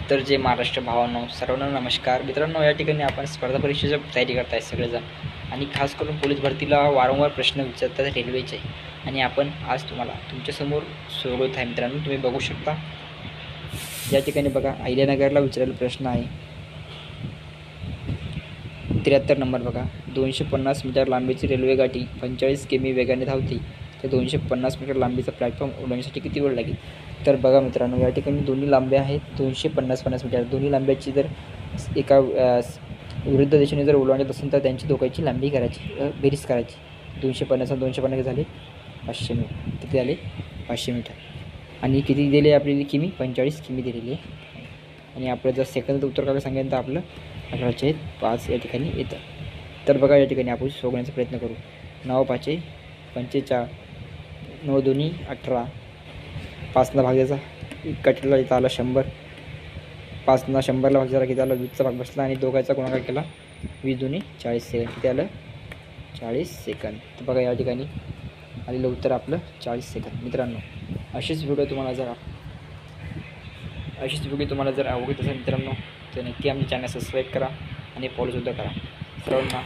तर जे महाराष्ट्र भावांनो, सर्वांना नमस्कार. मित्रांनो, या ठिकाणी आपण स्पर्धा परीक्षेची तयारी करताय सगळेजण, आणि खास करून पोलीस भरतीला वारंवार प्रश्न विचारतात रेल्वेचे, आणि आपण आज तुम्हाला तुमच्यासमोर सोडवत आहे. मित्रांनो, तुम्ही बघू शकता या ठिकाणी बघा, अहिल्यानगरला विचारलेला प्रश्न आहे. 73 नंबर बघा. 250 मीटर लांबीची रेल्वेगाडी 45 किमी वेगाने धावते, तर 250 मीटर लांबीचा प्लॅटफॉर्म ओलांडण्यासाठी किती वेळ लागेल? तर बघा मित्रांनो, या ठिकाणी दोन्ही लांब्या आहेत 250 मीटर. दोन्ही लांब्याची जर एका विरुद्ध दिशेने जर ओलांडत असेल तर त्यांची दोघांची लांबी करायची, बेरीज करायची. 250 आणि 250 झाले 500 मीटर. किती झाले? 500 मीटर. आणि किती दिले आपल्याला किमी? 45 किमी दिलेली आहे. आणि आपलं जर सेकंद उत्तर करायला सांगितलं तर आपलं 18/5 या ठिकाणी येतं. तर बघा, या ठिकाणी आपण सोडवण्याचा प्रयत्न करू. 9×5 = 45, 9×2 = 18, 5ला भाग द्यायचा, कटला इथं आला 100, 5ला 100ला भाग झाला किती आला? 20चा भाग बसला, आणि दोघांचा गुणाकार केला 20×2 = 40 सेकंद. किती आलं? 40 सेकंद. तर बघा, या ठिकाणी आलेलं उत्तर आपलं 40 सेकंद. मित्रांनो, अशीच व्हिडिओ तुम्हाला जर आवडत असेल मित्रांनो, तर नक्की आमच्या चॅनल सबस्क्राईब करा आणि फॉलोसुद्धा करा. सर्वांना